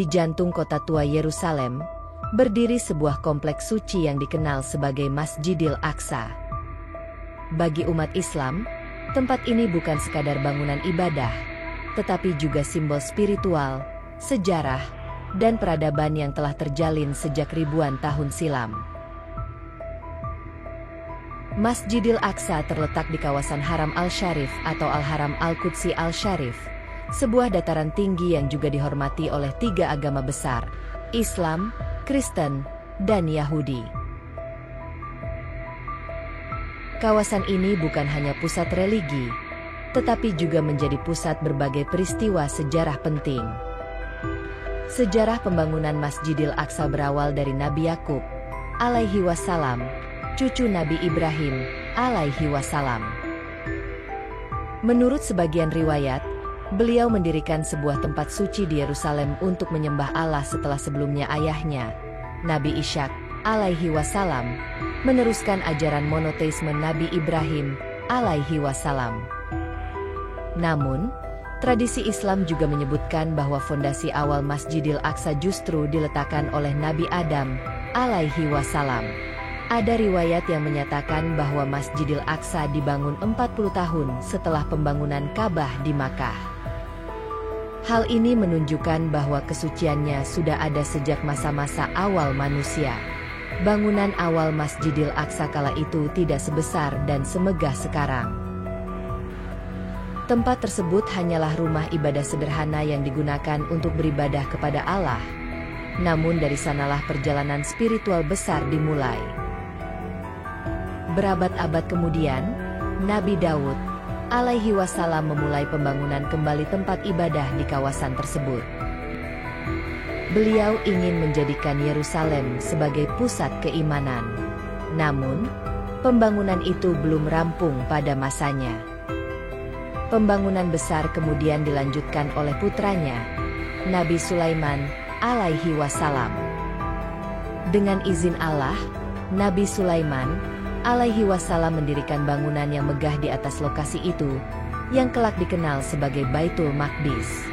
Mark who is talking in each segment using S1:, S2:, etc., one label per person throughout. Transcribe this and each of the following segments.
S1: Di jantung kota tua Yerusalem, berdiri sebuah kompleks suci yang dikenal sebagai Masjidil Aqsa. Bagi umat Islam, tempat ini bukan sekadar bangunan ibadah, tetapi juga simbol spiritual, sejarah, dan peradaban yang telah terjalin sejak ribuan tahun silam. Masjidil Aqsa terletak di kawasan Haram Al-Sharif atau Al-Haram Al-Qudsi Al-Sharif, sebuah dataran tinggi yang juga dihormati oleh 3 agama besar, Islam, Kristen, dan Yahudi. Kawasan ini bukan hanya pusat religi, tetapi juga menjadi pusat berbagai peristiwa sejarah penting. Sejarah pembangunan Masjidil Aqsa berawal dari Nabi Yakub, alaihi wassalam, cucu Nabi Ibrahim, alaihi wassalam. Menurut sebagian riwayat, beliau mendirikan sebuah tempat suci di Yerusalem untuk menyembah Allah setelah sebelumnya ayahnya, Nabi Ishak, alaihi wassalam, meneruskan ajaran monoteisme Nabi Ibrahim, alaihi wassalam. Namun, tradisi Islam juga menyebutkan bahwa fondasi awal Masjidil Aqsa justru diletakkan oleh Nabi Adam, alaihi wassalam. Ada riwayat yang menyatakan bahwa Masjidil Aqsa dibangun 40 tahun setelah pembangunan Ka'bah di Makkah. Hal ini menunjukkan bahwa kesuciannya sudah ada sejak masa-masa awal manusia. Bangunan awal Masjidil Aqsa kala itu tidak sebesar dan semegah sekarang. Tempat tersebut hanyalah rumah ibadah sederhana yang digunakan untuk beribadah kepada Allah. Namun dari sanalah perjalanan spiritual besar dimulai. Berabad-abad kemudian, Nabi Daud, alaihi wassalam memulai pembangunan kembali tempat ibadah di kawasan tersebut. Beliau ingin menjadikan Yerusalem sebagai pusat keimanan. Namun, pembangunan itu belum rampung pada masanya. Pembangunan besar kemudian dilanjutkan oleh putranya, Nabi Sulaiman, alaihi wassalam. Dengan izin Allah, Nabi Sulaiman, alaihi wassalam mendirikan bangunan yang megah di atas lokasi itu, yang kelak dikenal sebagai Baitul Maqdis.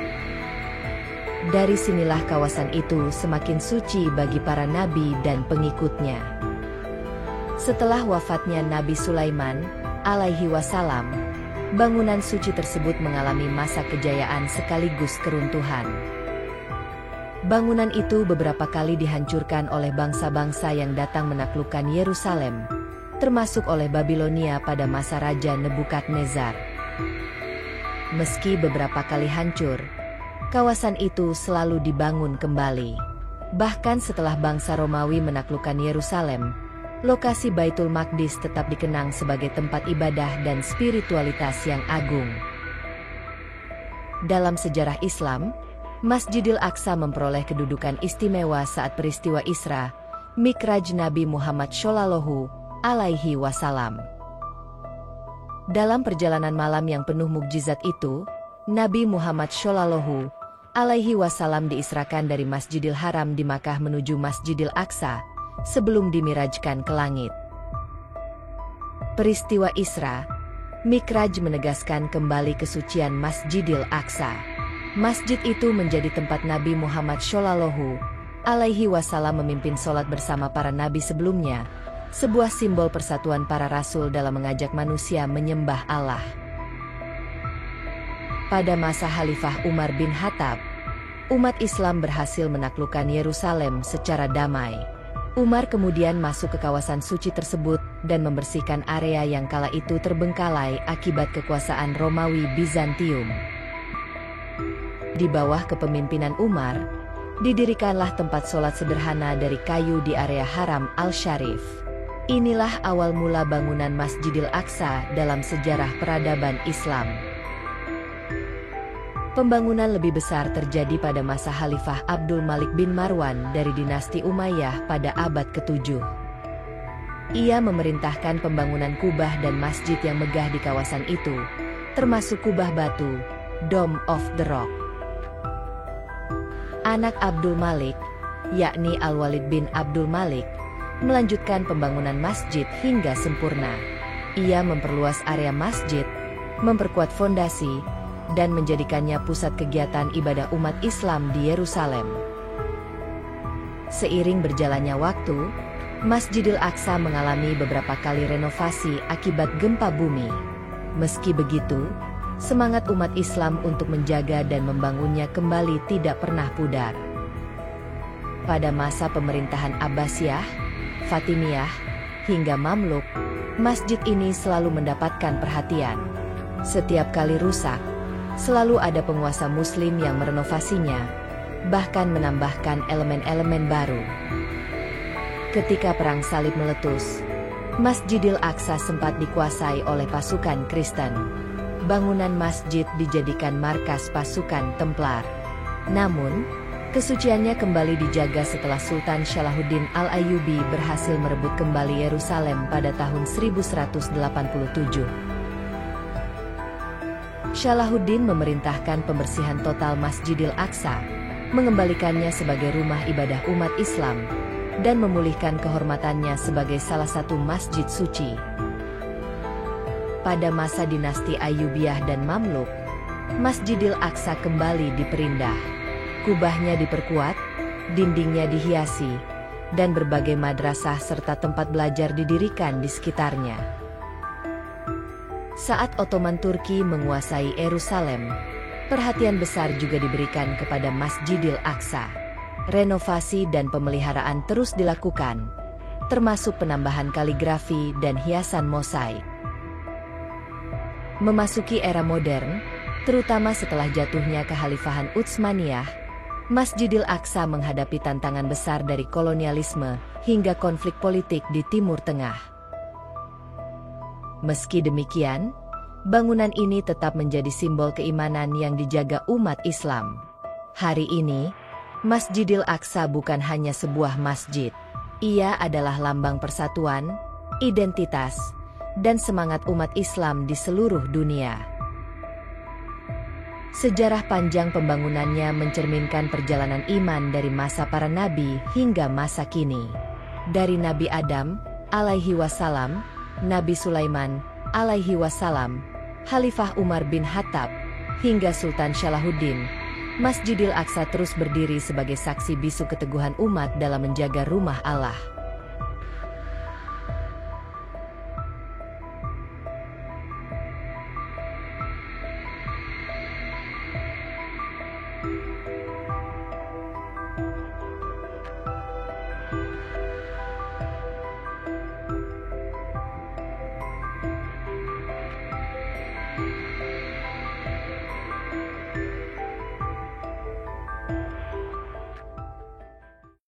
S1: Dari sinilah kawasan itu semakin suci bagi para nabi dan pengikutnya. Setelah wafatnya Nabi Sulaiman, alaihi wassalam, bangunan suci tersebut mengalami masa kejayaan sekaligus keruntuhan. Bangunan itu beberapa kali dihancurkan oleh bangsa-bangsa yang datang menaklukkan Yerusalem, termasuk oleh Babilonia pada masa Raja Nebukadnezar. Meski beberapa kali hancur, kawasan itu selalu dibangun kembali. Bahkan setelah bangsa Romawi menaklukkan Yerusalem, lokasi Baitul Maqdis tetap dikenang sebagai tempat ibadah dan spiritualitas yang agung. Dalam sejarah Islam, Masjidil Aqsa memperoleh kedudukan istimewa saat peristiwa Isra, Mikraj Nabi Muhammad Shallallahu alaihi wassalam. Dalam perjalanan malam yang penuh mukjizat itu, Nabi Muhammad Shallallahu alaihi wassalam diisrakan dari Masjidil Haram di Makkah menuju Masjidil Aqsa, sebelum dimirajkan ke langit. Peristiwa Isra, Mikraj menegaskan kembali kesucian Masjidil Aqsa. Masjid itu menjadi tempat Nabi Muhammad Shallallahu alaihi wasallam memimpin sholat bersama para nabi sebelumnya, sebuah simbol persatuan para rasul dalam mengajak manusia menyembah Allah. Pada masa Khalifah Umar bin Khattab, umat Islam berhasil menaklukkan Yerusalem secara damai. Umar kemudian masuk ke kawasan suci tersebut dan membersihkan area yang kala itu terbengkalai akibat kekuasaan Romawi Bizantium. Di bawah kepemimpinan Umar, didirikanlah tempat sholat sederhana dari kayu di area Haram Al-Sharif. Inilah awal mula bangunan Masjidil Aqsa dalam sejarah peradaban Islam. Pembangunan lebih besar terjadi pada masa Khalifah Abdul Malik bin Marwan dari dinasti Umayyah pada abad ke-7. Ia memerintahkan pembangunan kubah dan masjid yang megah di kawasan itu, termasuk kubah batu, Dome of the Rock. Anak Abdul Malik, yakni Al-Walid bin Abdul Malik, melanjutkan pembangunan masjid hingga sempurna. Ia memperluas area masjid, memperkuat fondasi, dan menjadikannya pusat kegiatan ibadah umat Islam di Yerusalem. Seiring berjalannya waktu, Masjidil Aqsa mengalami beberapa kali renovasi akibat gempa bumi. Meski begitu, semangat umat Islam untuk menjaga dan membangunnya kembali tidak pernah pudar. Pada masa pemerintahan Abbasiyah, Fatimiyah, hingga Mamluk, masjid ini selalu mendapatkan perhatian. Setiap kali rusak, selalu ada penguasa Muslim yang merenovasinya, bahkan menambahkan elemen-elemen baru. Ketika Perang Salib meletus, Masjidil Aqsa sempat dikuasai oleh pasukan Kristen. Bangunan masjid dijadikan markas pasukan Templar. Namun, kesuciannya kembali dijaga setelah Sultan Salahuddin Al-Ayyubi berhasil merebut kembali Yerusalem pada tahun 1187. Salahuddin memerintahkan pembersihan total Masjidil Aqsa, mengembalikannya sebagai rumah ibadah umat Islam, dan memulihkan kehormatannya sebagai salah satu masjid suci. Pada masa dinasti Ayyubiyah dan Mamluk, Masjidil Aqsa kembali diperindah. Kubahnya diperkuat, dindingnya dihiasi, dan berbagai madrasah serta tempat belajar didirikan di sekitarnya. Saat Ottoman Turki menguasai Yerusalem, perhatian besar juga diberikan kepada Masjidil Aqsa. Renovasi dan pemeliharaan terus dilakukan, termasuk penambahan kaligrafi dan hiasan mosaik. Memasuki era modern, terutama setelah jatuhnya Kekhalifahan Utsmaniyah, Masjidil Aqsa menghadapi tantangan besar dari kolonialisme hingga konflik politik di Timur Tengah. Meski demikian, bangunan ini tetap menjadi simbol keimanan yang dijaga umat Islam. Hari ini, Masjidil Aqsa bukan hanya sebuah masjid. Ia adalah lambang persatuan, identitas, dan semangat umat Islam di seluruh dunia. Sejarah panjang pembangunannya mencerminkan perjalanan iman dari masa para nabi hingga masa kini. Dari Nabi Adam, alaihi wassalam, Nabi Sulaiman, alaihi wassalam, Khalifah Umar bin Khattab, hingga Sultan Salahuddin, Masjidil Aqsa terus berdiri sebagai saksi bisu keteguhan umat dalam menjaga rumah Allah.